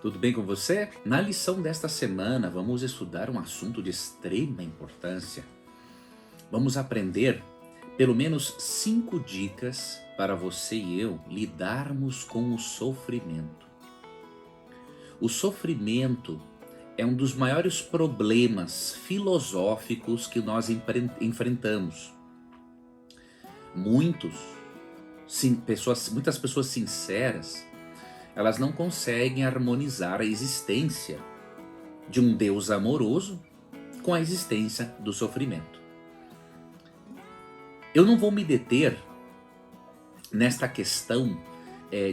Tudo bem com você? Na lição desta semana, vamos estudar um assunto de extrema importância. Vamos aprender pelo menos 5 dicas para você e eu lidarmos com o sofrimento. O sofrimento é um dos maiores problemas filosóficos que nós enfrentamos. Muitas pessoas sinceras, elas não conseguem harmonizar a existência de um Deus amoroso com a existência do sofrimento. Eu não vou me deter nesta questão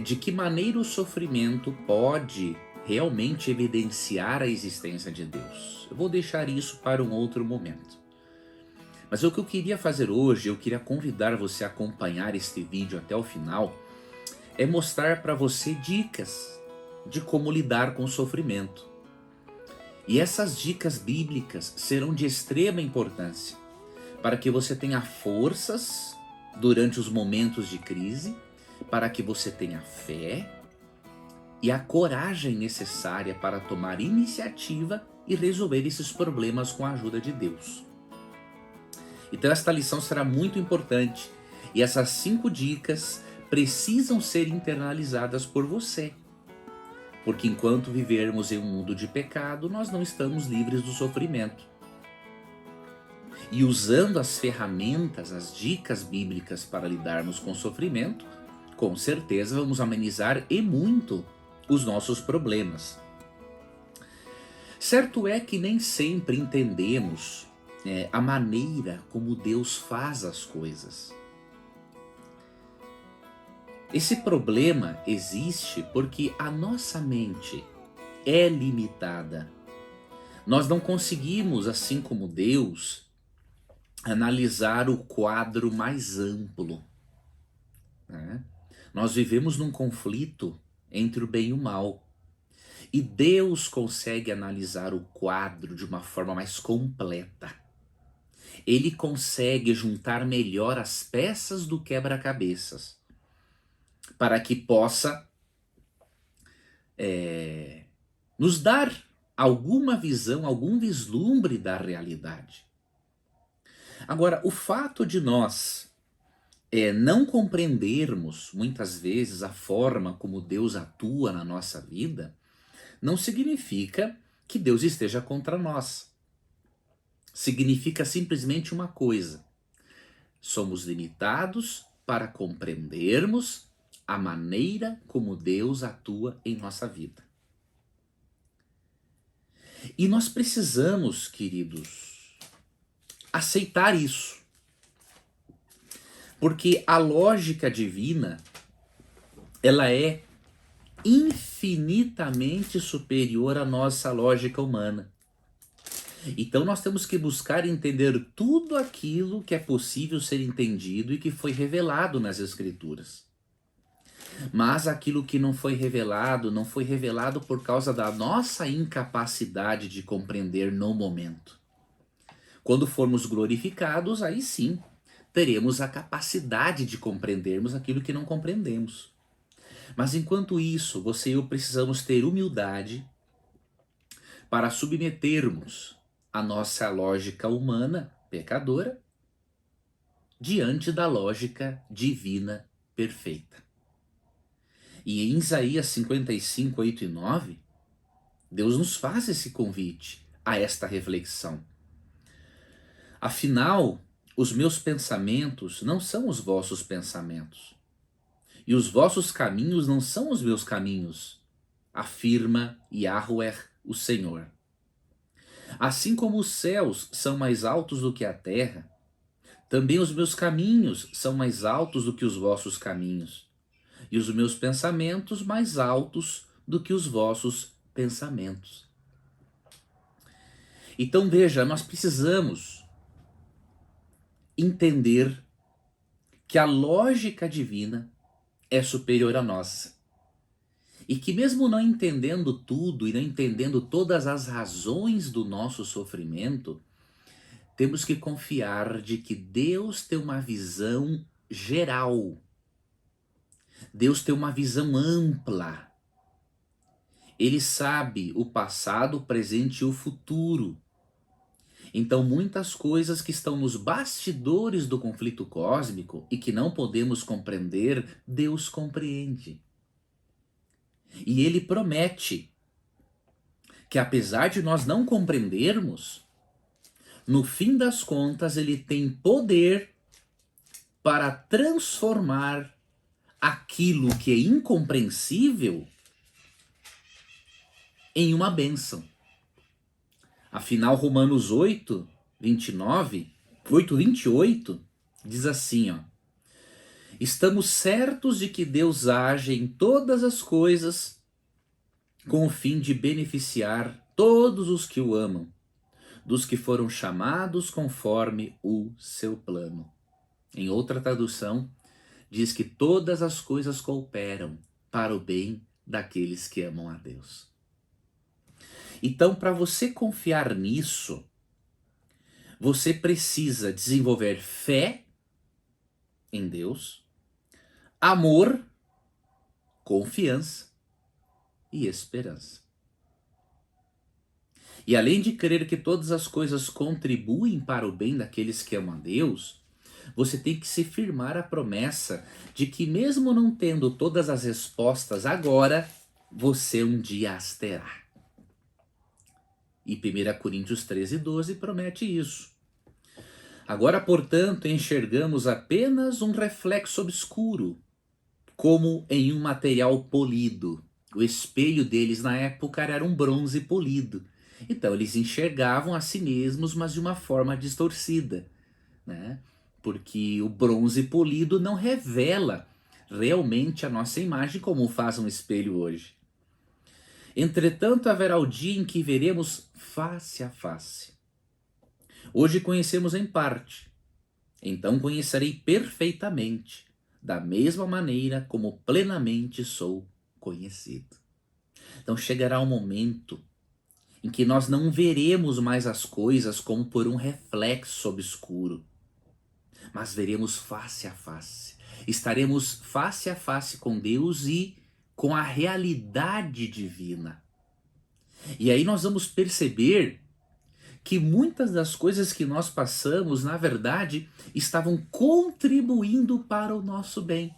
de que maneira o sofrimento pode realmente evidenciar a existência de Deus. Eu vou deixar isso para um outro momento. Mas o que eu queria fazer hoje, eu queria convidar você a acompanhar este vídeo até o final, é mostrar para você dicas de como lidar com o sofrimento. E essas dicas bíblicas serão de extrema importância para que você tenha forças durante os momentos de crise, para que você tenha fé e a coragem necessária para tomar iniciativa e resolver esses problemas com a ajuda de Deus. Então esta lição será muito importante e essas 5 dicas precisam ser internalizadas por você. Porque enquanto vivermos em um mundo de pecado, nós não estamos livres do sofrimento. E usando as ferramentas, as dicas bíblicas para lidarmos com o sofrimento, com certeza vamos amenizar e muito os nossos problemas. Certo é que nem sempre entendemos a maneira como Deus faz as coisas. Esse problema existe porque a nossa mente é limitada. Nós não conseguimos, assim como Deus, analisar o quadro mais amplo, né? Nós vivemos num conflito entre o bem e o mal. E Deus consegue analisar o quadro de uma forma mais completa. Ele consegue juntar melhor as peças do quebra-cabeças, para que possa nos dar alguma visão, algum vislumbre da realidade. Agora, o fato de nós não compreendermos muitas vezes a forma como Deus atua na nossa vida, não significa que Deus esteja contra nós. Significa simplesmente uma coisa: somos limitados para compreendermos a maneira como Deus atua em nossa vida. E nós precisamos, queridos, aceitar isso. Porque a lógica divina, ela é infinitamente superior à nossa lógica humana. Então nós temos que buscar entender tudo aquilo que é possível ser entendido e que foi revelado nas Escrituras. Mas aquilo que não foi revelado por causa da nossa incapacidade de compreender no momento. Quando formos glorificados, aí sim, teremos a capacidade de compreendermos aquilo que não compreendemos. Mas enquanto isso, você e eu precisamos ter humildade para submetermos a nossa lógica humana, pecadora, diante da lógica divina perfeita. E em Isaías 55, 8 e 9, Deus nos faz esse convite a esta reflexão. Afinal, os meus pensamentos não são os vossos pensamentos, e os vossos caminhos não são os meus caminhos, afirma Yahweh, o Senhor. Assim como os céus são mais altos do que a terra, também os meus caminhos são mais altos do que os vossos caminhos, e os meus pensamentos mais altos do que os vossos pensamentos. Então veja, nós precisamos entender que a lógica divina é superior à nossa. E que mesmo não entendendo tudo e não entendendo todas as razões do nosso sofrimento, temos que confiar de que Deus tem uma visão geral. Deus tem uma visão ampla. Ele sabe o passado, o presente e o futuro. Então, muitas coisas que estão nos bastidores do conflito cósmico e que não podemos compreender, Deus compreende. E ele promete que, apesar de nós não compreendermos, no fim das contas, ele tem poder para transformar aquilo que é incompreensível em uma bênção. Afinal, Romanos 8, 29, 8, 28, diz assim, ó: estamos certos de que Deus age em todas as coisas com o fim de beneficiar todos os que o amam, dos que foram chamados conforme o seu plano. Em outra tradução, diz que todas as coisas cooperam para o bem daqueles que amam a Deus. Então, para você confiar nisso, você precisa desenvolver fé em Deus, amor, confiança e esperança. E além de crer que todas as coisas contribuem para o bem daqueles que amam a Deus, você tem que se firmar a promessa de que, mesmo não tendo todas as respostas agora, você um dia as terá. E 1 Coríntios 13, 12 promete isso. Agora, portanto, enxergamos apenas um reflexo obscuro, como em um material polido. O espelho deles na época era um bronze polido. Então eles enxergavam a si mesmos, mas de uma forma distorcida, né? Porque o bronze polido não revela realmente a nossa imagem como faz um espelho hoje. Entretanto, haverá o dia em que veremos face a face. Hoje conhecemos em parte, então conhecerei perfeitamente, da mesma maneira como plenamente sou conhecido. Então chegará um momento em que nós não veremos mais as coisas como por um reflexo obscuro, mas veremos face a face. Estaremos face a face com Deus e com a realidade divina. E aí nós vamos perceber que muitas das coisas que nós passamos, na verdade, estavam contribuindo para o nosso bem.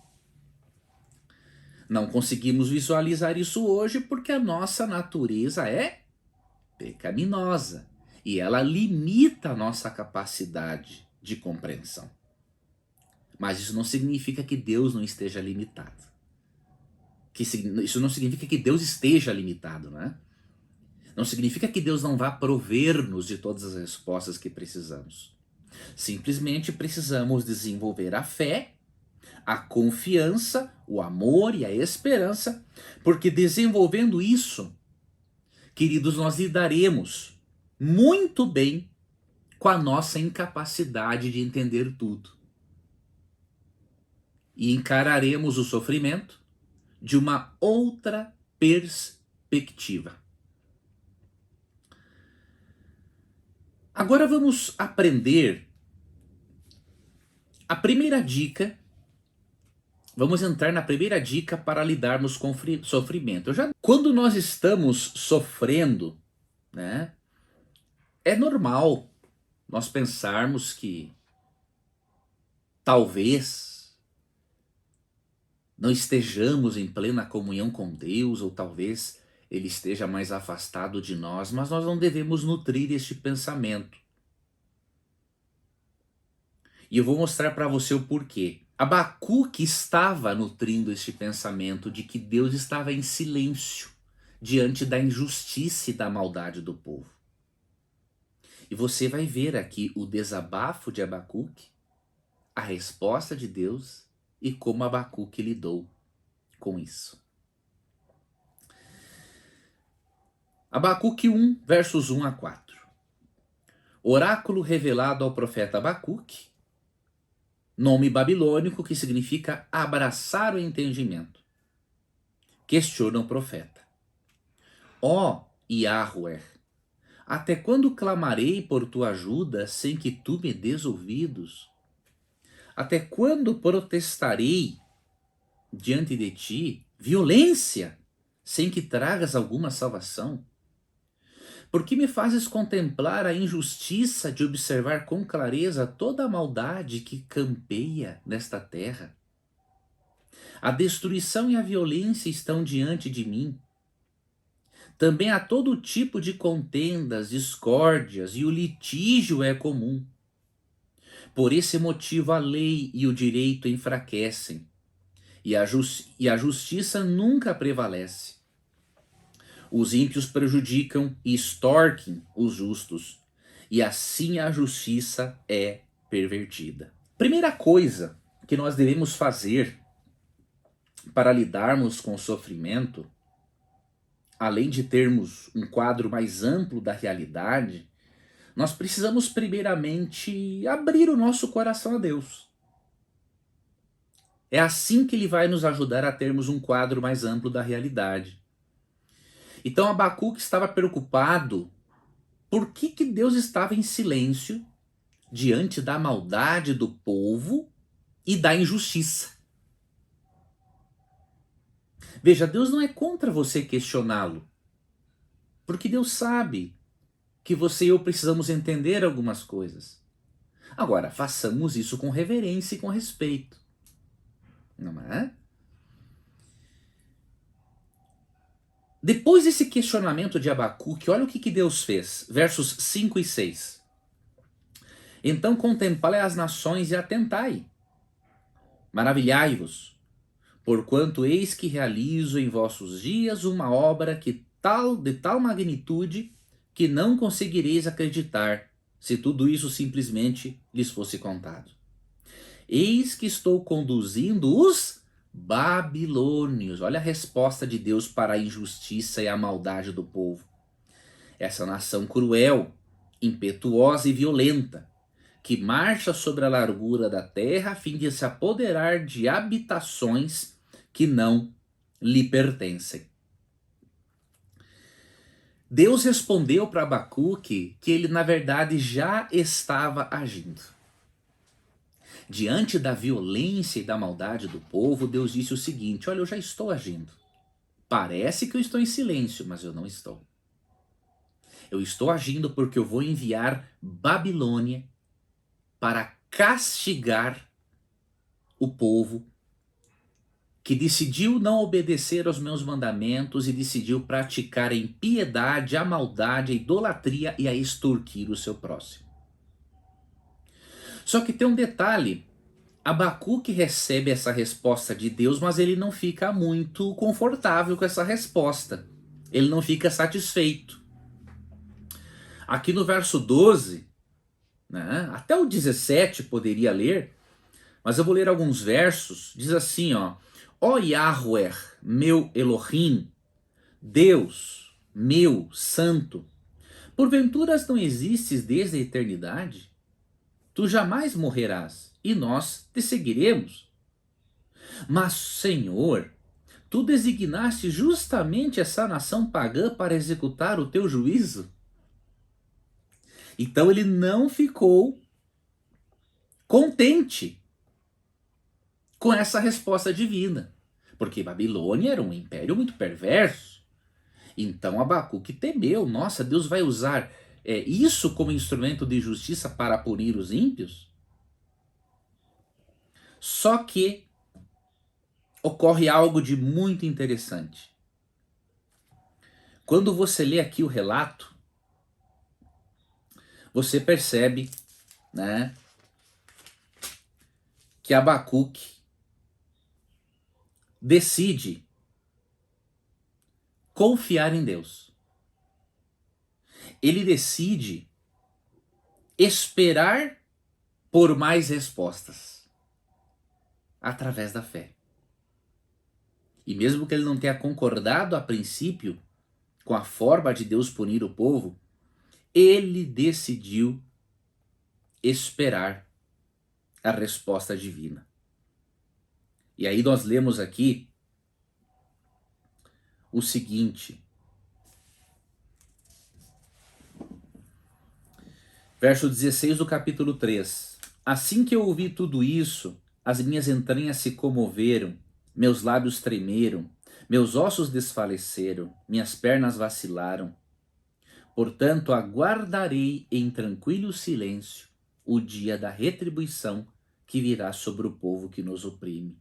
Não conseguimos visualizar isso hoje porque a nossa natureza é pecaminosa e ela limita a nossa capacidade de compreensão. Mas isso não significa que Deus não esteja limitado. Isso não significa que Deus esteja limitado, né? Não significa que Deus não vá prover-nos de todas as respostas que precisamos. Simplesmente precisamos desenvolver a fé, a confiança, o amor e a esperança, porque desenvolvendo isso, queridos, nós lidaremos muito bem com a nossa incapacidade de entender tudo. E encararemos o sofrimento de uma outra perspectiva. Agora vamos aprender a primeira dica. Vamos entrar na primeira dica para lidarmos com sofrimento. Quando nós estamos sofrendo, né, é normal nós pensarmos que talvez não estejamos em plena comunhão com Deus, ou talvez Ele esteja mais afastado de nós, mas nós não devemos nutrir este pensamento. E eu vou mostrar para você o porquê. Abacuque estava nutrindo este pensamento de que Deus estava em silêncio diante da injustiça e da maldade do povo. E você vai ver aqui o desabafo de Abacuque, a resposta de Deus e como Abacuque lidou com isso. Abacuque 1, versos 1 a 4. Oráculo revelado ao profeta Abacuque, nome babilônico que significa abraçar o entendimento. Questiona o profeta: ó Yahweh, até quando clamarei por tua ajuda sem que tu me des ouvidos? Até quando protestarei diante de ti violência sem que tragas alguma salvação? Por que me fazes contemplar a injustiça de observar com clareza toda a maldade que campeia nesta terra? A destruição e a violência estão diante de mim. Também há todo tipo de contendas, discórdias, e o litígio é comum. Por esse motivo a lei e o direito enfraquecem, e a justiça nunca prevalece. Os ímpios prejudicam e extorquem os justos, e assim a justiça é pervertida. Primeira coisa que nós devemos fazer para lidarmos com o sofrimento, além de termos um quadro mais amplo da realidade, nós precisamos primeiramente abrir o nosso coração a Deus. É assim que ele vai nos ajudar a termos um quadro mais amplo da realidade. Então Abacuque estava preocupado por que Deus estava em silêncio diante da maldade do povo e da injustiça. Veja, Deus não é contra você questioná-lo, porque Deus sabe que você e eu precisamos entender algumas coisas. Agora, façamos isso com reverência e com respeito, não é? Depois desse questionamento de Abacuque, olha o que Deus fez, versos 5 e 6. Então contemplai as nações e atentai, maravilhai-vos, porquanto eis que realizo em vossos dias uma obra de tal magnitude que não conseguireis acreditar, se tudo isso simplesmente lhes fosse contado. Eis que estou conduzindo os babilônios. Olha a resposta de Deus para a injustiça e a maldade do povo. Essa nação cruel, impetuosa e violenta, que marcha sobre a largura da terra a fim de se apoderar de habitações que não lhe pertencem. Deus respondeu para Abacuque que ele, na verdade, já estava agindo. Diante da violência e da maldade do povo, Deus disse o seguinte: olha, eu já estou agindo. Parece que eu estou em silêncio, mas eu não estou. Eu estou agindo porque eu vou enviar Babilônia para castigar o povo que decidiu não obedecer aos meus mandamentos e decidiu praticar a impiedade, a maldade, a idolatria e a extorquir o seu próximo. Só que tem um detalhe: Abacuque recebe essa resposta de Deus, mas ele não fica muito confortável com essa resposta. Ele não fica satisfeito. Aqui no verso 12, né, até o 17 poderia ler, mas eu vou ler alguns versos. Diz assim, ó Yahweh, meu Elohim, Deus, meu santo, porventura não existes desde a eternidade? Tu jamais morrerás, e nós te seguiremos. Mas, Senhor, tu designaste justamente essa nação pagã para executar o teu juízo? Então ele não ficou contente com essa resposta divina, porque Babilônia era um império muito perverso. Então Abacuque temeu: nossa, Deus vai usar isso como instrumento de justiça para punir os ímpios? Só que ocorre algo de muito interessante. Quando você lê aqui o relato, você percebe, né, que Abacuque decide confiar em Deus. Ele decide esperar por mais respostas através da fé. E mesmo que ele não tenha concordado a princípio com a forma de Deus punir o povo, ele decidiu esperar a resposta divina. E aí nós lemos aqui o seguinte, verso 16 do capítulo 3. Assim que eu ouvi tudo isso, as minhas entranhas se comoveram, meus lábios tremeram, Meus ossos desfaleceram, minhas pernas vacilaram. Portanto, aguardarei em tranquilo silêncio o dia da retribuição que virá sobre o povo que nos oprime.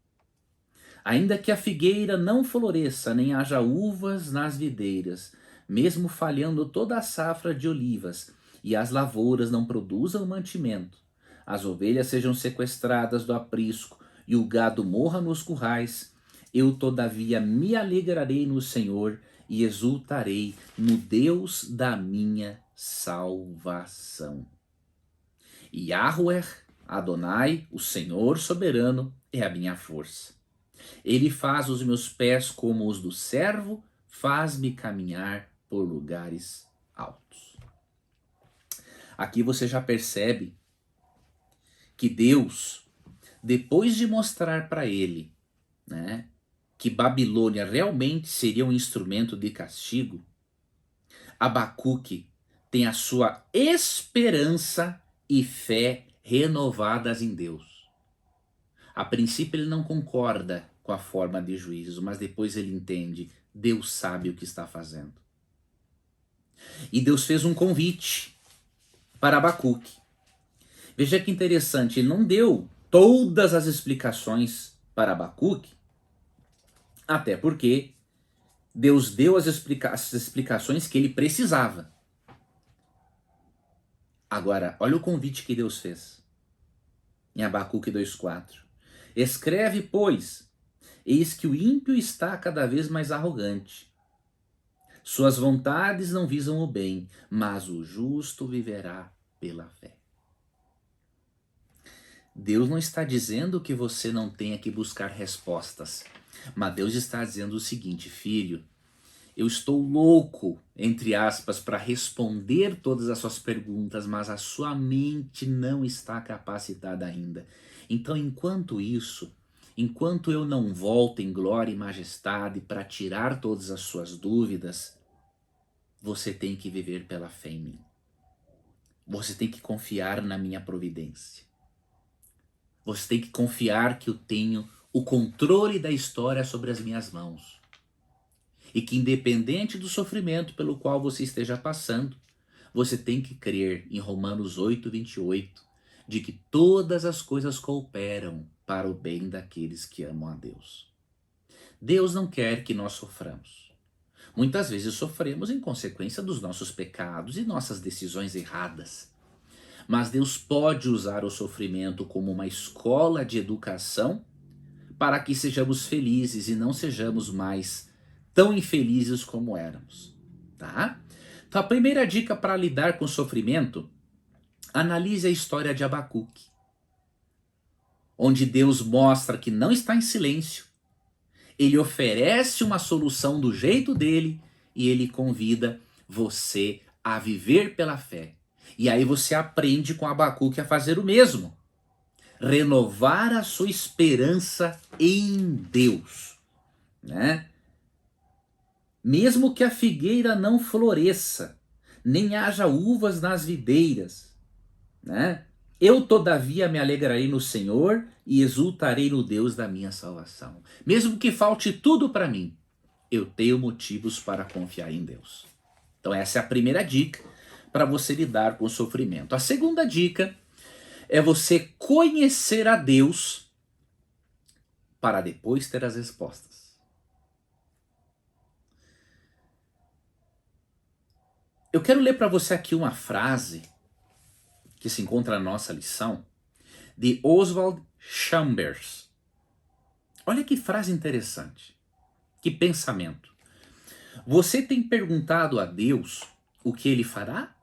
Ainda que a figueira não floresça, nem haja uvas nas videiras, mesmo falhando toda a safra de olivas, e as lavouras não produzam mantimento, as ovelhas sejam sequestradas do aprisco, e o gado morra nos currais, eu todavia me alegrarei no Senhor, e exultarei no Deus da minha salvação. Yahweh, Adonai, o Senhor soberano, é a minha força. Ele faz os meus pés como os do servo, faz-me caminhar por lugares altos. Aqui você já percebe que Deus, depois de mostrar para ele, né, que Babilônia realmente seria um instrumento de castigo, Abacuque tem a sua esperança e fé renovadas em Deus. A princípio ele não concorda com a forma de juízo, mas depois ele entende, Deus sabe o que está fazendo. E Deus fez um convite para Abacuque. Veja que interessante, ele não deu todas as explicações para Abacuque, até porque Deus deu as explicações que ele precisava. Agora, olha o convite que Deus fez em Abacuque 2,4. Escreve, pois, eis que o ímpio está cada vez mais arrogante. Suas vontades não visam o bem, mas o justo viverá pela fé. Deus não está dizendo que você não tenha que buscar respostas, mas Deus está dizendo o seguinte: filho, eu estou louco, entre aspas, para responder todas as suas perguntas, mas a sua mente não está capacitada ainda. Então, enquanto eu não volto em glória e majestade para tirar todas as suas dúvidas, você tem que viver pela fé em mim. Você tem que confiar na minha providência. Você tem que confiar que eu tenho o controle da história sobre as minhas mãos. E que independente do sofrimento pelo qual você esteja passando, você tem que crer em Romanos 8:28, de que todas as coisas cooperam para o bem daqueles que amam a Deus. Deus não quer que nós soframos. Muitas vezes sofremos em consequência dos nossos pecados e nossas decisões erradas. Mas Deus pode usar o sofrimento como uma escola de educação para que sejamos felizes e não sejamos mais tão infelizes como éramos, tá? Então a primeira dica para lidar com o sofrimento, analise a história de Abacuque, onde Deus mostra que não está em silêncio, ele oferece uma solução do jeito dele e ele convida você a viver pela fé. E aí você aprende com Abacuque a fazer o mesmo. Renovar a sua esperança em Deus, né? Mesmo que a figueira não floresça, nem haja uvas nas videiras, né? Eu todavia me alegrarei no Senhor e exultarei no Deus da minha salvação. Mesmo que falte tudo para mim, eu tenho motivos para confiar em Deus. Então essa é a primeira dica para você lidar com o sofrimento. A segunda dica é você conhecer a Deus para depois ter as respostas. Eu quero ler para você aqui uma frase que se encontra na nossa lição, de Oswald Chambers. Olha que frase interessante, que pensamento. Você tem perguntado a Deus o que ele fará?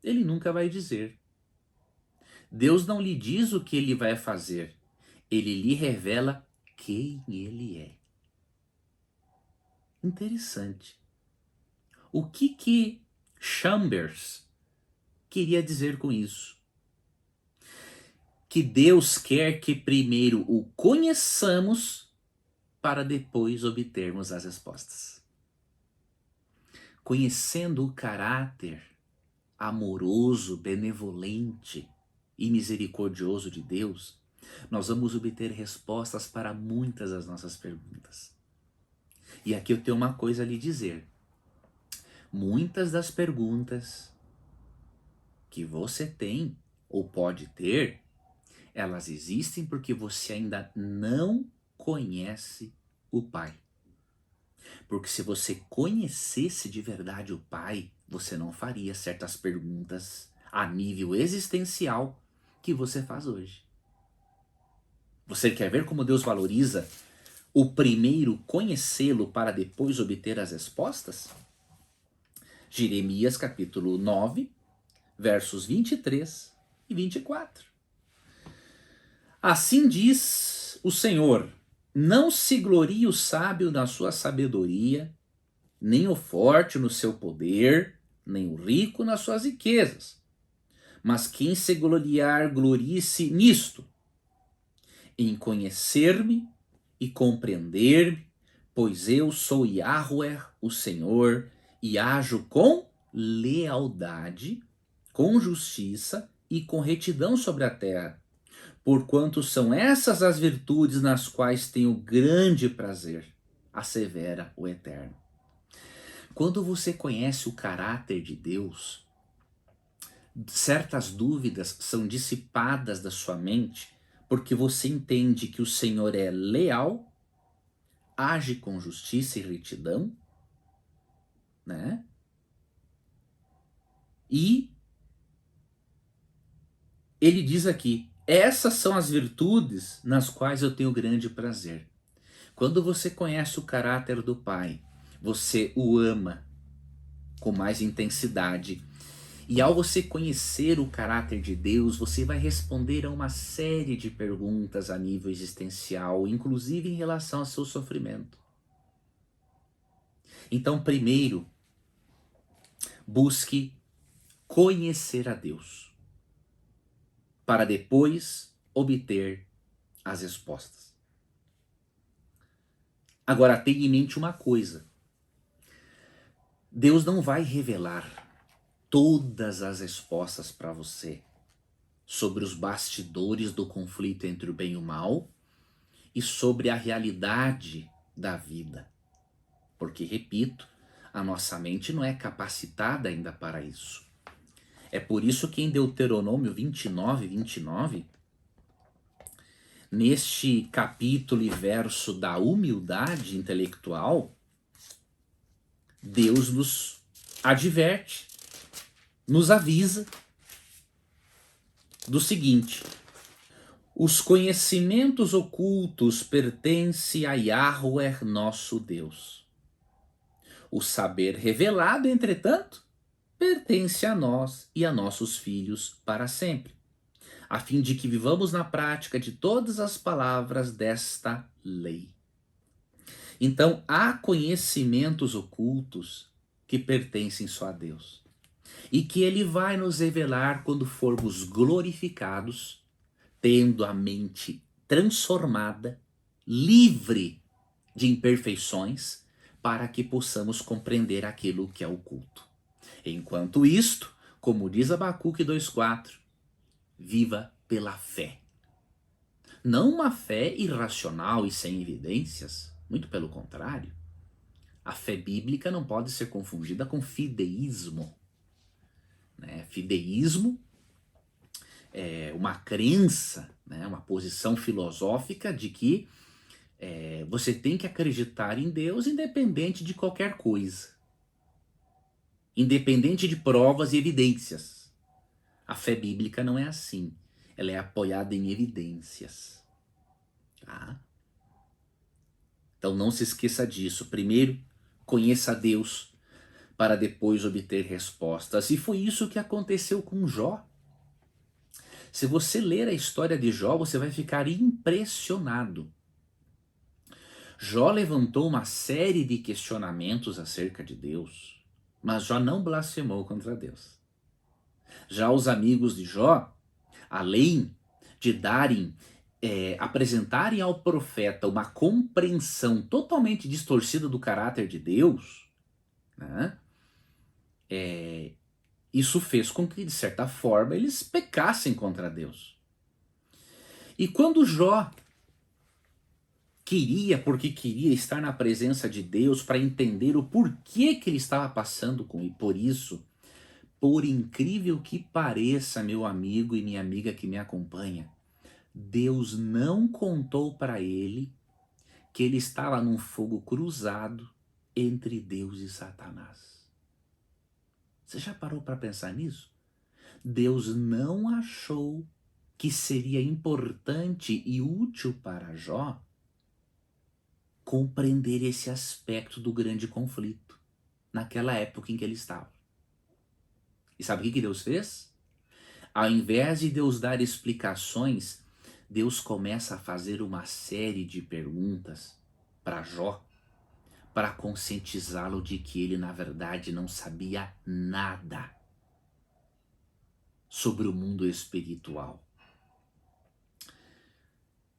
Ele nunca vai dizer. Deus não lhe diz o que ele vai fazer, ele lhe revela quem ele é. Interessante. O que Chambers queria dizer com isso? Que Deus quer que primeiro o conheçamos para depois obtermos as respostas. Conhecendo o caráter amoroso, benevolente e misericordioso de Deus, nós vamos obter respostas para muitas das nossas perguntas. E aqui eu tenho uma coisa a lhe dizer. Muitas das perguntas que você tem ou pode ter, elas existem porque você ainda não conhece o Pai. Porque se você conhecesse de verdade o Pai, você não faria certas perguntas a nível existencial que você faz hoje. Você quer ver como Deus valoriza o primeiro conhecê-lo para depois obter as respostas? Jeremias capítulo 9, versos 23 e 24. Assim diz o Senhor: não se glorie o sábio na sua sabedoria, nem o forte no seu poder, nem o rico nas suas riquezas. Mas quem se gloriar, glorie-se nisto, em conhecer-me e compreender-me, pois eu sou Yahweh, o Senhor, e ajo com lealdade, com justiça e com retidão sobre a terra, porquanto são essas as virtudes nas quais tenho grande prazer, assevera o Eterno. Quando você conhece o caráter de Deus, certas dúvidas são dissipadas da sua mente, porque você entende que o Senhor é leal, age com justiça e retidão, né? E ele diz aqui: essas são as virtudes nas quais eu tenho grande prazer. Quando você conhece o caráter do Pai, você o ama com mais intensidade. E ao você conhecer o caráter de Deus, você vai responder a uma série de perguntas a nível existencial, inclusive em relação ao seu sofrimento. Então, primeiro, busque conhecer a Deus, para depois obter as respostas. Agora, tenha em mente uma coisa: Deus não vai revelar todas as respostas para você sobre os bastidores do conflito entre o bem e o mal e sobre a realidade da vida. Porque, repito, a nossa mente não é capacitada ainda para isso. É por isso que em Deuteronômio 29, neste capítulo e verso da humildade intelectual, Deus nos adverte, nos avisa do seguinte: os conhecimentos ocultos pertencem a Yahweh, nosso Deus. O saber revelado, entretanto, pertence a nós e a nossos filhos para sempre, a fim de que vivamos na prática de todas as palavras desta lei. Então, há conhecimentos ocultos que pertencem só a Deus e que Ele vai nos revelar quando formos glorificados, tendo a mente transformada, livre de imperfeições, para que possamos compreender aquilo que é oculto. Enquanto isto, como diz Abacuque 2,4, viva pela fé. Não uma fé irracional e sem evidências, muito pelo contrário. A fé bíblica não pode ser confundida com fideísmo. Né? Fideísmo é uma crença, né? Uma posição filosófica de que você tem que acreditar em Deus independente de qualquer coisa. Independente de provas e evidências. A fé bíblica não é assim. Ela é apoiada em evidências. Tá? Então não se esqueça disso. Primeiro, conheça a Deus para depois obter respostas. E foi isso que aconteceu com Jó. Se você ler a história de Jó, você vai ficar impressionado. Jó levantou uma série de questionamentos acerca de Deus, mas Jó não blasfemou contra Deus. Já os amigos de Jó, além de apresentarem ao profeta uma compreensão totalmente distorcida do caráter de Deus, né? Isso fez com que, de certa forma, eles pecassem contra Deus. E quando Jó porque queria estar na presença de Deus para entender o porquê que ele estava passando por isso. Por incrível que pareça, meu amigo e minha amiga que me acompanha, Deus não contou para ele que ele estava num fogo cruzado entre Deus e Satanás. Você já parou para pensar nisso? Deus não achou que seria importante e útil para Jó compreender esse aspecto do grande conflito naquela época em que ele estava. E sabe o que Deus fez? Ao invés de Deus dar explicações, Deus começa a fazer uma série de perguntas para Jó, para conscientizá-lo de que ele, na verdade, não sabia nada sobre o mundo espiritual.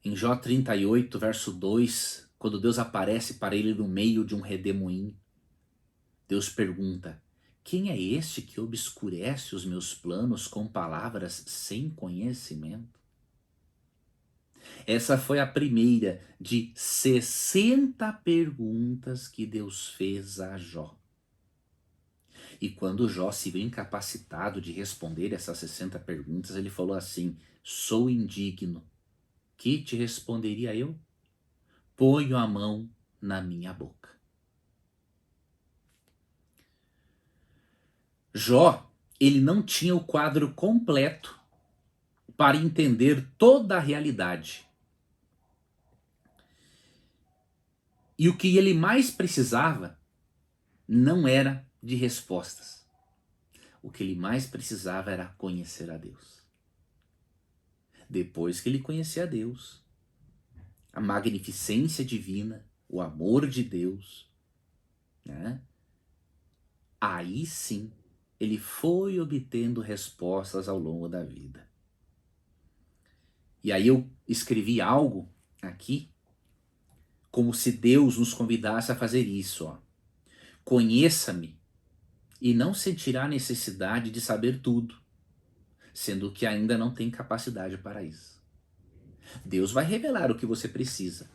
Em Jó 38, verso 2, quando Deus aparece para ele no meio de um redemoinho, Deus pergunta: quem é este que obscurece os meus planos com palavras sem conhecimento? Essa foi a primeira de 60 perguntas que Deus fez a Jó. E quando Jó se viu incapacitado de responder essas 60 perguntas, ele falou assim: sou indigno. Que te responderia eu? Ponho a mão na minha boca. Jó, ele não tinha o quadro completo para entender toda a realidade. E o que ele mais precisava não era de respostas. O que ele mais precisava era conhecer a Deus. Depois que ele conhecia a Deus, a magnificência divina, o amor de Deus, né? Aí sim, ele foi obtendo respostas ao longo da vida. E aí eu escrevi algo aqui, como se Deus nos convidasse a fazer isso, ó. Conheça-me e não sentirá necessidade de saber tudo, sendo que ainda não tem capacidade para isso. Deus vai revelar o que você precisa,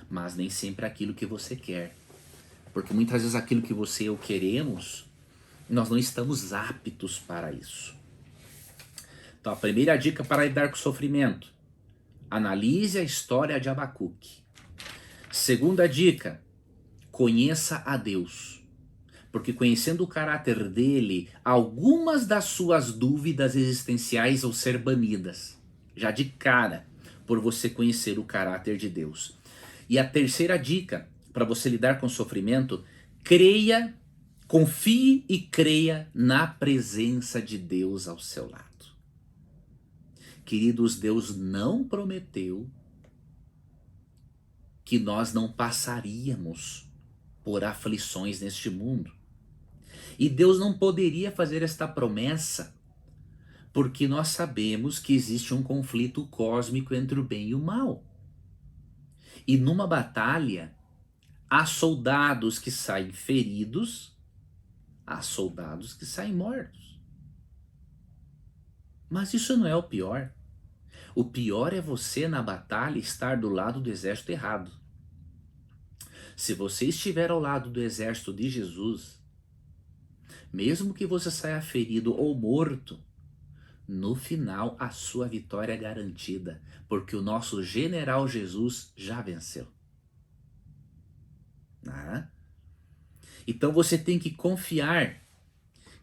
mas nem sempre aquilo que você quer. Porque muitas vezes aquilo que você e eu queremos, nós não estamos aptos para isso. Então a primeira dica para lidar com o sofrimento: analise a história de Abacuque. Segunda dica: conheça a Deus. Porque conhecendo o caráter dele, algumas das suas dúvidas existenciais vão ser banidas, já de cara, por você conhecer o caráter de Deus. E a terceira dica para você lidar com o sofrimento: creia, confie e creia na presença de Deus ao seu lado. Queridos, Deus não prometeu que nós não passaríamos por aflições neste mundo. E Deus não poderia fazer esta promessa porque nós sabemos que existe um conflito cósmico entre o bem e o mal. E numa batalha, há soldados que saem feridos, há soldados que saem mortos. Mas isso não é o pior. O pior é você na batalha estar do lado do exército errado. Se você estiver ao lado do exército de Jesus, mesmo que você saia ferido ou morto, no final a sua vitória é garantida, porque o nosso general Jesus já venceu. Então você tem que confiar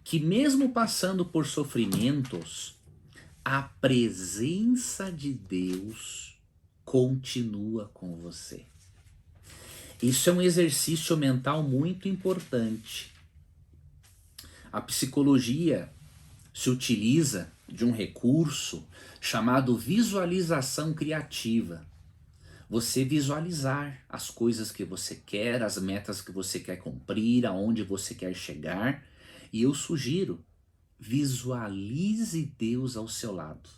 que mesmo passando por sofrimentos, a presença de Deus continua com você. Isso é um exercício mental muito importante. A psicologia se utiliza de um recurso chamado visualização criativa. Você visualizar as coisas que você quer, as metas que você quer cumprir, aonde você quer chegar. E eu sugiro, visualize Deus ao seu lado.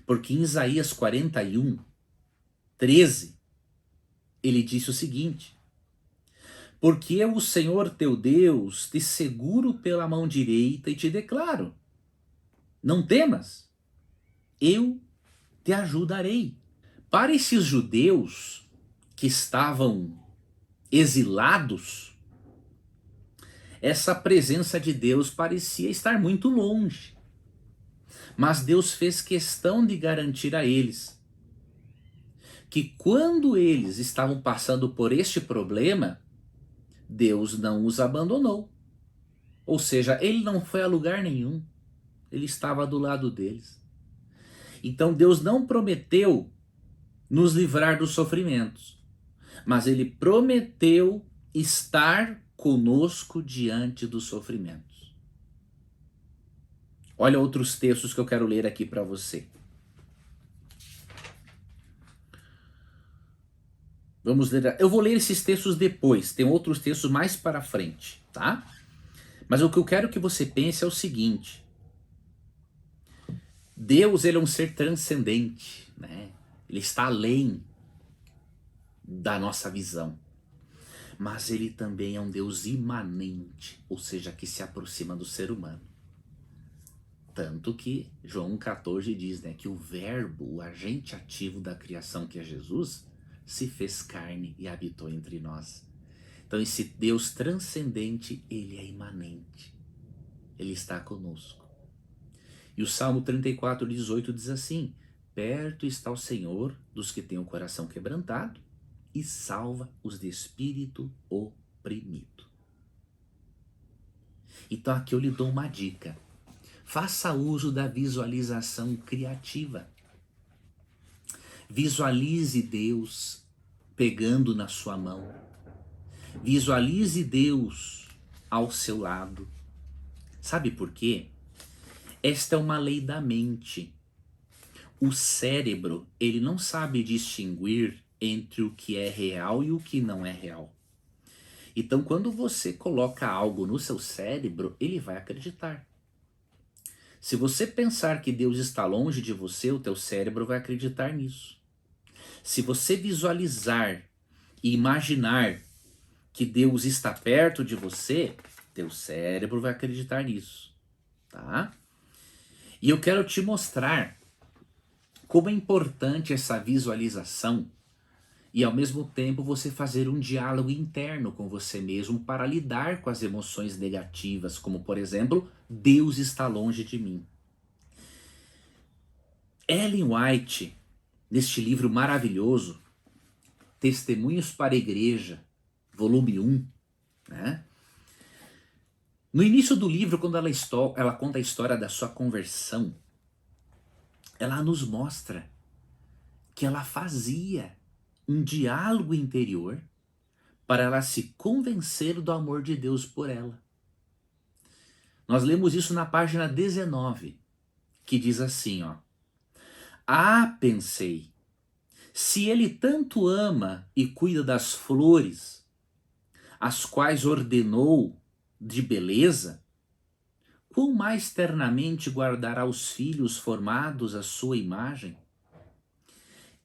Porque em Isaías 41, 13, ele disse o seguinte: porque eu, o Senhor teu Deus, te seguro pela mão direita e te declaro: não temas, eu te ajudarei. Para esses judeus que estavam exilados, essa presença de Deus parecia estar muito longe. Mas Deus fez questão de garantir a eles que quando eles estavam passando por este problema, Deus não os abandonou. Ou seja, ele não foi a lugar nenhum. Ele estava do lado deles. Então Deus não prometeu nos livrar dos sofrimentos, mas ele prometeu estar conosco diante dos sofrimentos. Olha outros textos que eu quero ler aqui para você. Vamos ler. Eu vou ler esses textos depois. Tem outros textos mais para frente, tá? Mas o que eu quero que você pense é o seguinte: Deus, ele é um ser transcendente, né? Ele está além da nossa visão. Mas ele também é um Deus imanente, ou seja, que se aproxima do ser humano. Tanto que João 14 diz, né, que o verbo, o agente ativo da criação, que é Jesus, se fez carne e habitou entre nós. Então esse Deus transcendente, ele é imanente. Ele está conosco. E o Salmo 34:18 diz assim: perto está o Senhor dos que têm o coração quebrantado e salva os de espírito oprimido. Então aqui eu lhe dou uma dica. Faça uso da visualização criativa. Visualize Deus pegando na sua mão. Visualize Deus ao seu lado. Sabe por quê? Esta é uma lei da mente. O cérebro, ele não sabe distinguir entre o que é real e o que não é real. Então, quando você coloca algo no seu cérebro, ele vai acreditar. Se você pensar que Deus está longe de você, o teu cérebro vai acreditar nisso. Se você visualizar e imaginar que Deus está perto de você, teu cérebro vai acreditar nisso, tá? E eu quero te mostrar como é importante essa visualização e ao mesmo tempo você fazer um diálogo interno com você mesmo para lidar com as emoções negativas, como por exemplo, Deus está longe de mim. Ellen White, neste livro maravilhoso, Testemunhos para a Igreja, volume 1, né? No início do livro, quando ela conta a história da sua conversão, ela nos mostra que ela fazia um diálogo interior para ela se convencer do amor de Deus por ela. Nós lemos isso na página 19, que diz assim, ó: ah, pensei, se ele tanto ama e cuida das flores, as quais ordenou de beleza, quão mais ternamente guardará os filhos formados à sua imagem?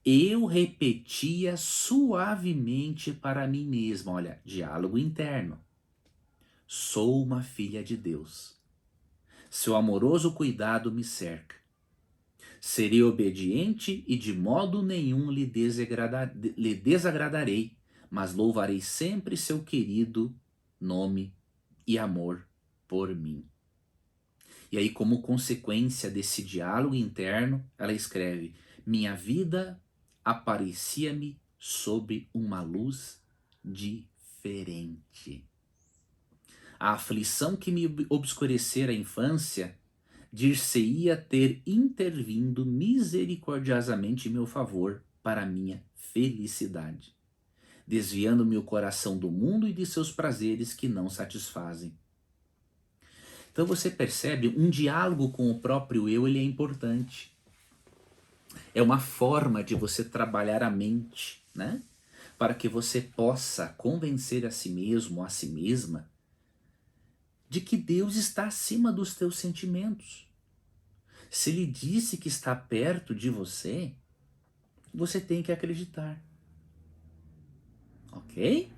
Eu repetia suavemente para mim mesma, olha, diálogo interno: sou uma filha de Deus. Seu amoroso cuidado me cerca. Serei obediente e de modo nenhum lhe desagradarei, mas louvarei sempre seu querido nome e amor por mim. E aí, como consequência desse diálogo interno, ela escreve: minha vida aparecia-me sob uma luz diferente. A aflição que me obscurecera a infância dir-se-ia ter intervindo misericordiosamente em meu favor para minha felicidade, desviando meu coração do mundo e de seus prazeres que não satisfazem. Então você percebe, um diálogo com o próprio eu, ele é importante. É uma forma de você trabalhar a mente, né? Para que você possa convencer a si mesmo, a si mesma, de que Deus está acima dos teus sentimentos. Se Ele disse que está perto de você, você tem que acreditar. Ok?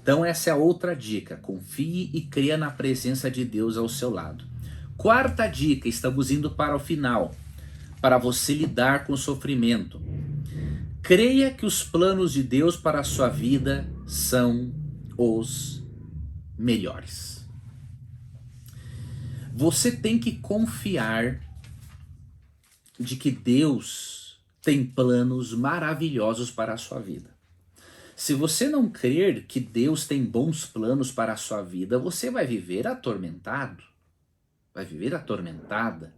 Então essa é a outra dica: confie e creia na presença de Deus ao seu lado. Quarta dica, estamos indo para o final, para você lidar com o sofrimento. Creia que os planos de Deus para a sua vida são os melhores. Você tem que confiar de que Deus tem planos maravilhosos para a sua vida. Se você não crer que Deus tem bons planos para a sua vida, você vai viver atormentado, vai viver atormentada,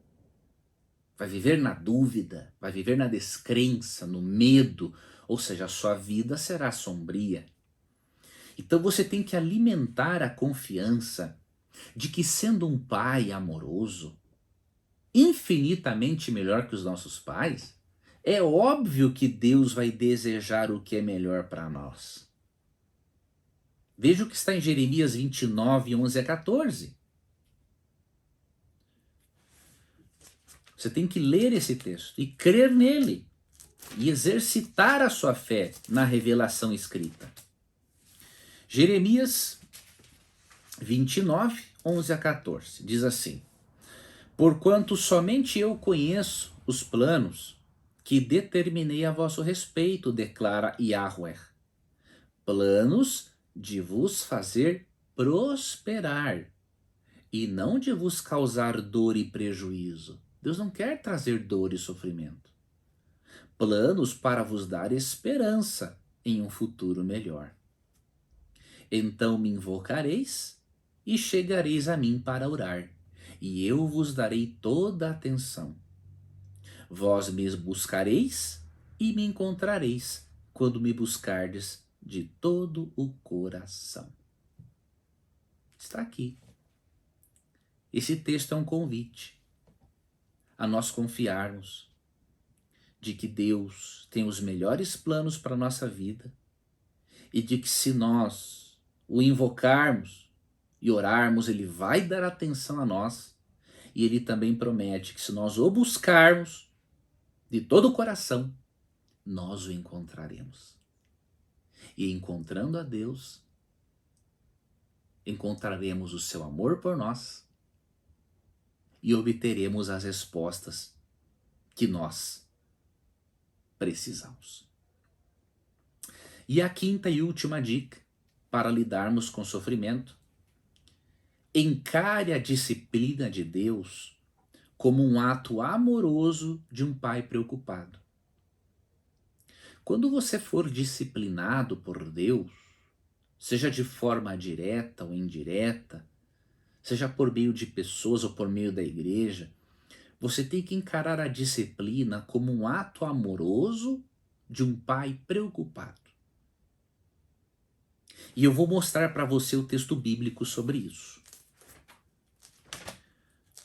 vai viver na dúvida, vai viver na descrença, no medo, ou seja, a sua vida será sombria. Então você tem que alimentar a confiança de que, sendo um pai amoroso, infinitamente melhor que os nossos pais, é óbvio que Deus vai desejar o que é melhor para nós. Veja o que está em Jeremias 29, 11 a 14. Você tem que ler esse texto e crer nele e exercitar a sua fé na revelação escrita. Jeremias 29, 11 a 14, diz assim: Porquanto somente eu conheço os planos que determinei a vosso respeito, declara Yahweh, planos de vos fazer prosperar e não de vos causar dor e prejuízo. Deus não quer trazer dor e sofrimento. Planos para vos dar esperança em um futuro melhor. Então me invocareis e chegareis a mim para orar, e eu vos darei toda a atenção. Vós me buscareis e me encontrareis quando me buscardes de todo o coração. Está aqui. Esse texto é um convite a nós confiarmos de que Deus tem os melhores planos para a nossa vida e de que, se nós o invocarmos e orarmos, Ele vai dar atenção a nós, e Ele também promete que, se nós o buscarmos de todo o coração, nós o encontraremos. E encontrando a Deus, encontraremos o seu amor por nós e obteremos as respostas que nós precisamos. E a quinta e última dica para lidarmos com sofrimento: encare a disciplina de Deus como um ato amoroso de um pai preocupado. Quando você for disciplinado por Deus, seja de forma direta ou indireta, seja por meio de pessoas ou por meio da igreja, você tem que encarar a disciplina como um ato amoroso de um pai preocupado. E eu vou mostrar para você o texto bíblico sobre isso.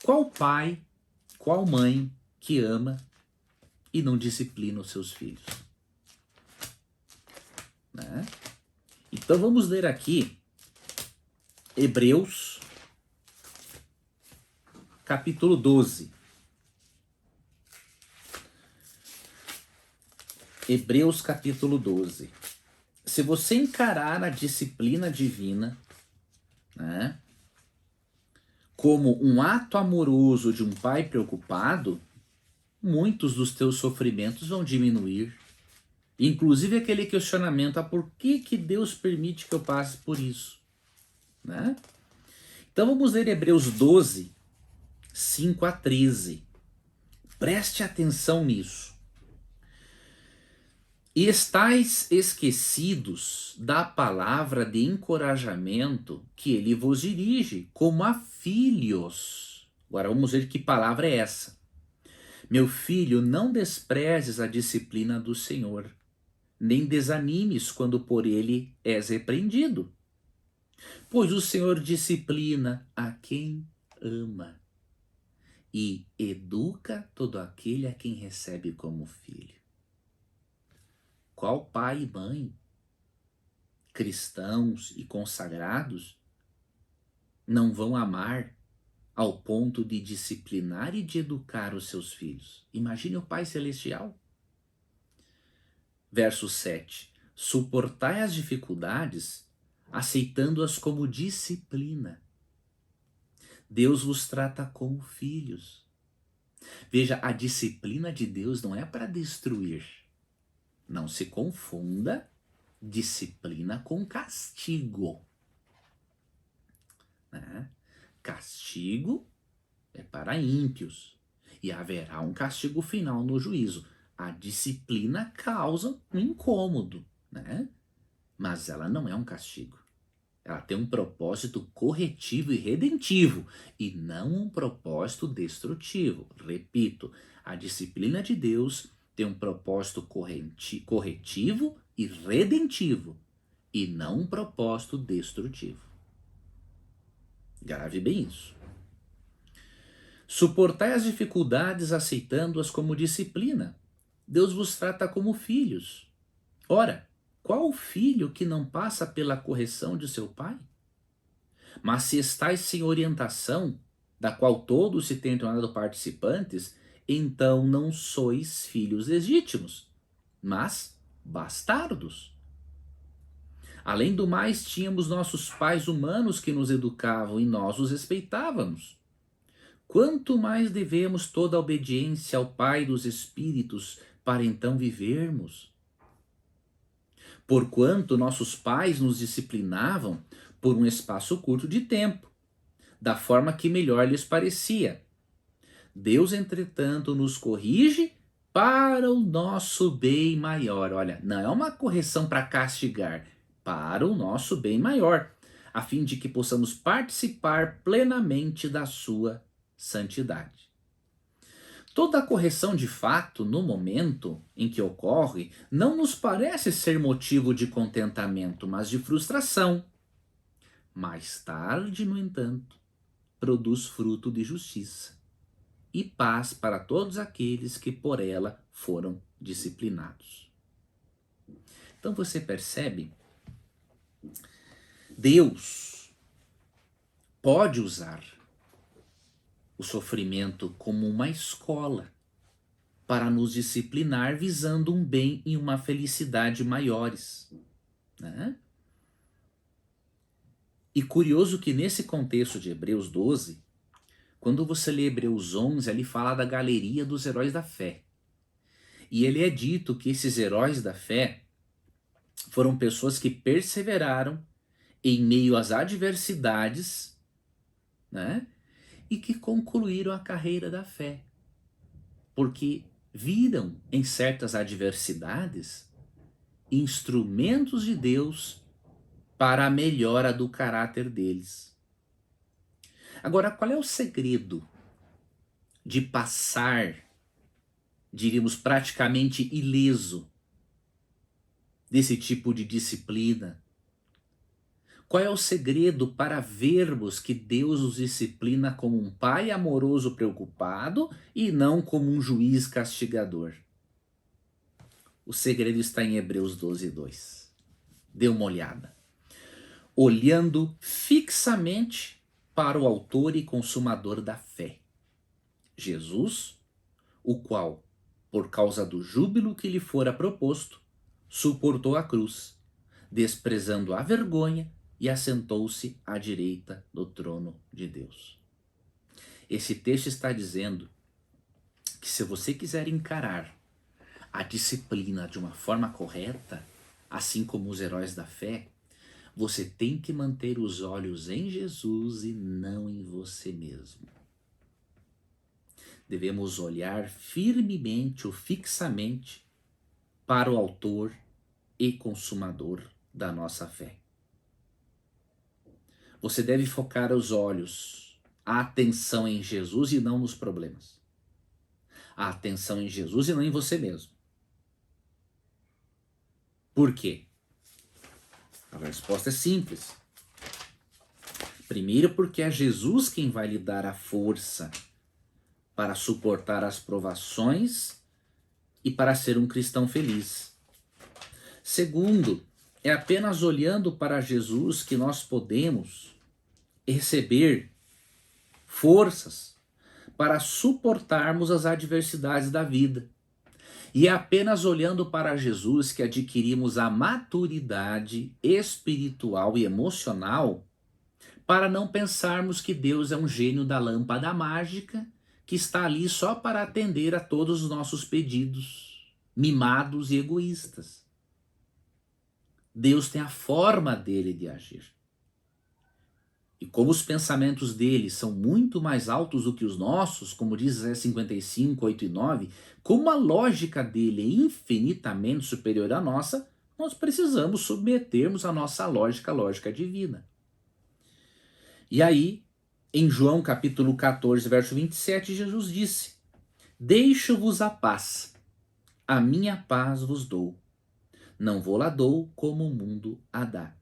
Qual pai, qual mãe que ama e não disciplina os seus filhos? Né? Então vamos ler aqui Hebreus, capítulo 12. Hebreus, capítulo 12. Se você encarar a disciplina divina, né, como um ato amoroso de um pai preocupado, muitos dos teus sofrimentos vão diminuir. Inclusive aquele questionamento: por que Deus permite que eu passe por isso? Né? Então vamos ler Hebreus 12, 5 a 13. Preste atenção nisso. E estáis esquecidos da palavra de encorajamento que ele vos dirige, como a filhos. Agora vamos ver que palavra é essa. Meu filho, não desprezes a disciplina do Senhor, nem desanimes quando por ele és repreendido. Pois o Senhor disciplina a quem ama e educa todo aquele a quem recebe como filho. Qual pai e mãe, cristãos e consagrados, não vão amar ao ponto de disciplinar e de educar os seus filhos? Imagine o Pai Celestial. Verso 7. Suportai as dificuldades, aceitando-as como disciplina. Deus vos trata como filhos. Veja, a disciplina de Deus não é para destruir. Não se confunda disciplina com castigo, né? Castigo é para ímpios e haverá um castigo final no juízo. A disciplina causa um incômodo, né? Mas ela não é um castigo. Ela tem um propósito corretivo e redentivo e não um propósito destrutivo. Repito, a disciplina de Deus tem um propósito corretivo e redentivo e não um propósito destrutivo. Grave bem isso. Suportai as dificuldades aceitando-as como disciplina. Deus vos trata como filhos. Ora, qual filho que não passa pela correção de seu pai? Mas se estáis sem orientação, da qual todos se têm tornado participantes, então não sois filhos legítimos, mas bastardos. Além do mais, tínhamos nossos pais humanos que nos educavam e nós os respeitávamos. Quanto mais devemos toda a obediência ao Pai dos Espíritos para então vivermos? Porquanto nossos pais nos disciplinavam por um espaço curto de tempo, da forma que melhor lhes parecia. Deus, entretanto, nos corrige para o nosso bem maior. Olha, não é uma correção para castigar, para o nosso bem maior, a fim de que possamos participar plenamente da sua santidade. Toda correção de fato, no momento em que ocorre, não nos parece ser motivo de contentamento, mas de frustração. Mais tarde, no entanto, produz fruto de justiça e paz para todos aqueles que por ela foram disciplinados. Então você percebe, Deus pode usar o sofrimento como uma escola para nos disciplinar visando um bem e uma felicidade maiores, né? E curioso que nesse contexto de Hebreus 12, quando você lê Hebreus 11, ali fala da galeria dos heróis da fé. E ele é dito que esses heróis da fé foram pessoas que perseveraram em meio às adversidades, né? E que concluíram a carreira da fé. Porque viram em certas adversidades instrumentos de Deus para a melhora do caráter deles. Agora, qual é o segredo de passar, diríamos, praticamente ileso desse tipo de disciplina? Qual é o segredo para vermos que Deus os disciplina como um pai amoroso preocupado e não como um juiz castigador? O segredo está em Hebreus 12, 2. Dê uma olhada. Olhando fixamente para o autor e consumador da fé, Jesus, o qual, por causa do júbilo que lhe fora proposto, suportou a cruz, desprezando a vergonha, e assentou-se à direita do trono de Deus. Esse texto está dizendo que se você quiser encarar a disciplina de uma forma correta, assim como os heróis da fé, você tem que manter os olhos em Jesus e não em você mesmo. Devemos olhar firmemente ou fixamente para o autor e consumador da nossa fé. Você deve focar os olhos, a atenção em Jesus e não nos problemas. A atenção em Jesus e não em você mesmo. Por quê? A resposta é simples. Primeiro, porque é Jesus quem vai lhe dar a força para suportar as provações e para ser um cristão feliz. Segundo, é apenas olhando para Jesus que nós podemos receber forças para suportarmos as adversidades da vida. E é apenas olhando para Jesus que adquirimos a maturidade espiritual e emocional para não pensarmos que Deus é um gênio da lâmpada mágica que está ali só para atender a todos os nossos pedidos. mimados e egoístas. Deus tem a forma dele de agir. E como os pensamentos dele são muito mais altos do que os nossos, como diz Isaías 55, 8 e 9, como a lógica dele é infinitamente superior à nossa, nós precisamos submetermos a nossa lógica à lógica divina. E aí, em João capítulo 14, verso 27, Jesus disse: Deixo-vos a paz, a minha paz vos dou. Não vou lá dou como o mundo a dá.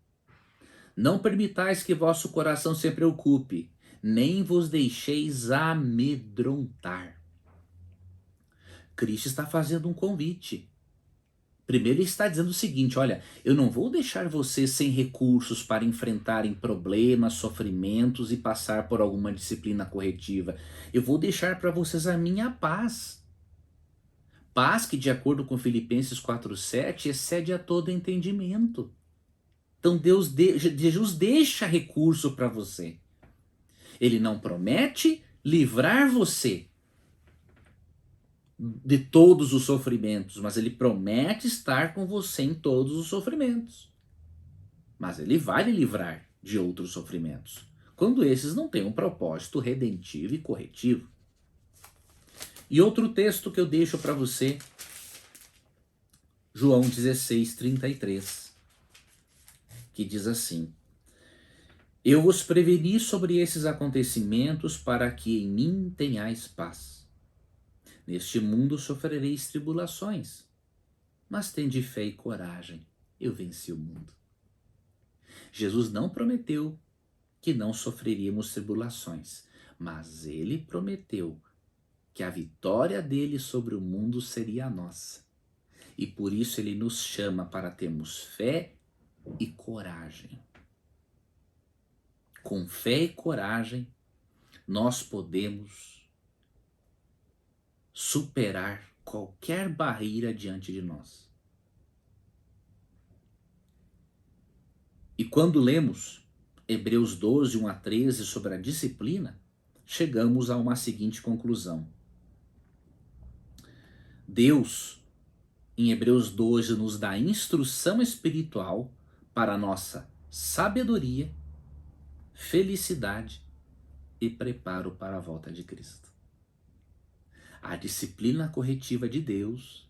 Não permitais que vosso coração se preocupe, nem vos deixeis amedrontar. Cristo está fazendo um convite. Primeiro ele está dizendo o seguinte: olha, eu não vou deixar vocês sem recursos para enfrentarem problemas, sofrimentos e passar por alguma disciplina corretiva. Eu vou deixar para vocês a minha paz. Paz que, de acordo com Filipenses 4,7, excede a todo entendimento. Então Jesus deixa recurso para você. Ele não promete livrar você de todos os sofrimentos, mas ele promete estar com você em todos os sofrimentos. Mas ele vai lhe livrar de outros sofrimentos, quando esses não têm um propósito redentivo e corretivo. E outro texto que eu deixo para você, João 16:33, que diz assim: Eu vos preveni sobre esses acontecimentos para que em mim tenhais paz. Neste mundo sofrereis tribulações, mas tende fé e coragem, eu venci o mundo. Jesus não prometeu que não sofreríamos tribulações, mas ele prometeu que a vitória dele sobre o mundo seria a nossa. E por isso ele nos chama para termos fé e coragem. Com fé e coragem, nós podemos superar qualquer barreira diante de nós. E quando lemos Hebreus 12, 1 a 13 sobre a disciplina, chegamos a uma seguinte conclusão. Deus, em Hebreus 12, nos dá instrução espiritual para a nossa sabedoria, felicidade e preparo para a volta de Cristo. A disciplina corretiva de Deus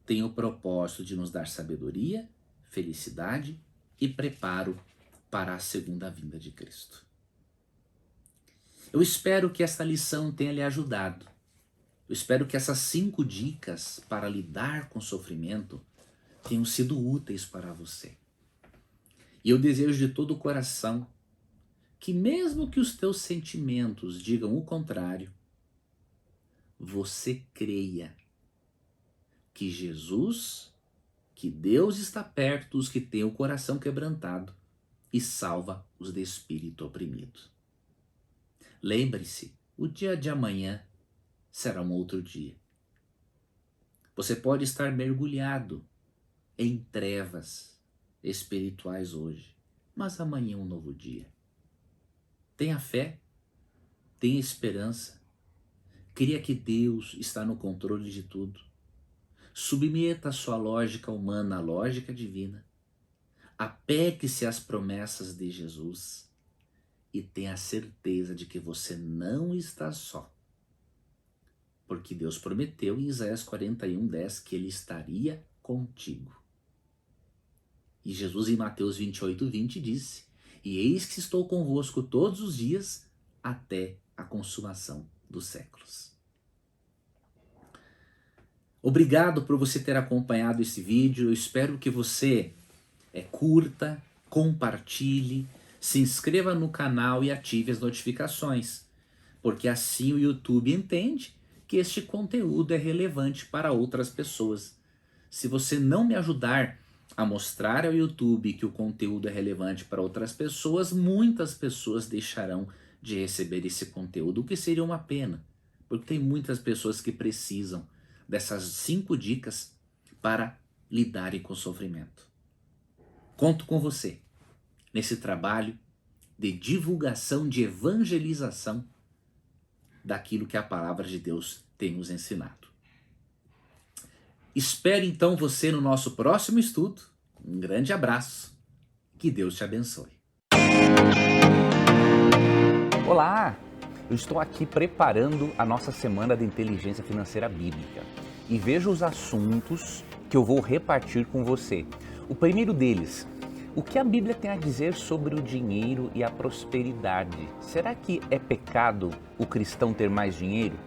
tem o propósito de nos dar sabedoria, felicidade e preparo para a segunda vinda de Cristo. Eu espero que esta lição tenha lhe ajudado. Eu espero que essas 5 dicas para lidar com o sofrimento tenham sido úteis para você. E eu desejo de todo o coração que, mesmo que os teus sentimentos digam o contrário, você creia que Jesus, que Deus está perto dos que têm o coração quebrantado e salva os de espírito oprimido. Lembre-se, o dia de amanhã será um outro dia. Você pode estar mergulhado em trevas espirituais hoje, mas amanhã é um novo dia. Tenha fé, tenha esperança, creia que Deus está no controle de tudo. Submeta a sua lógica humana à lógica divina. Apegue-se às promessas de Jesus e tenha certeza de que você não está só. Porque Deus prometeu em Isaías 41:10 que ele estaria contigo. E Jesus em Mateus 28:20 disse: E eis que estou convosco todos os dias até a consumação dos séculos. Obrigado por você ter acompanhado esse vídeo. Eu espero que você curta, compartilhe, se inscreva no canal e ative as notificações, porque assim o YouTube entende que este conteúdo é relevante para outras pessoas. Se você não me ajudar a mostrar ao YouTube que o conteúdo é relevante para outras pessoas, muitas pessoas deixarão de receber esse conteúdo, o que seria uma pena, porque tem muitas pessoas que precisam dessas 5 dicas para lidarem com o sofrimento. Conto com você nesse trabalho de divulgação, de evangelização daquilo que a palavra de Deus tem nos ensinado. Espero então você no nosso próximo estudo. Um grande abraço. Que Deus te abençoe. Olá! Eu estou aqui preparando a nossa semana de inteligência financeira bíblica e vejo os assuntos que eu vou repartir com você. O primeiro deles, o que a Bíblia tem a dizer sobre o dinheiro e a prosperidade? Será que é pecado o cristão ter mais dinheiro?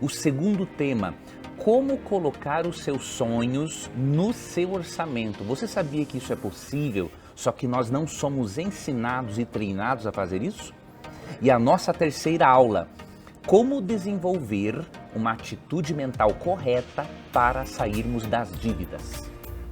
O segundo tema, como colocar os seus sonhos no seu orçamento? Você sabia que isso é possível, só que nós não somos ensinados e treinados a fazer isso? E a nossa terceira aula, como desenvolver uma atitude mental correta para sairmos das dívidas.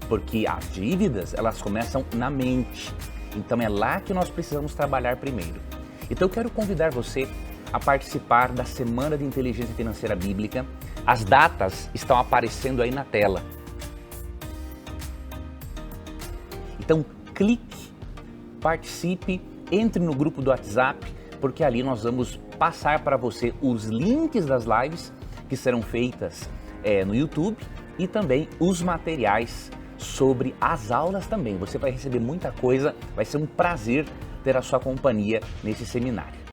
Porque as dívidas, elas começam na mente. Então é lá que nós precisamos trabalhar primeiro. Então eu quero convidar você a participar da Semana de Inteligência Financeira Bíblica. As datas estão aparecendo aí na tela. Então clique, participe, entre no grupo do WhatsApp, porque ali nós vamos passar para você os links das lives que serão feitas no YouTube e também os materiais sobre as aulas também. Você vai receber muita coisa, vai ser um prazer ter a sua companhia nesse seminário.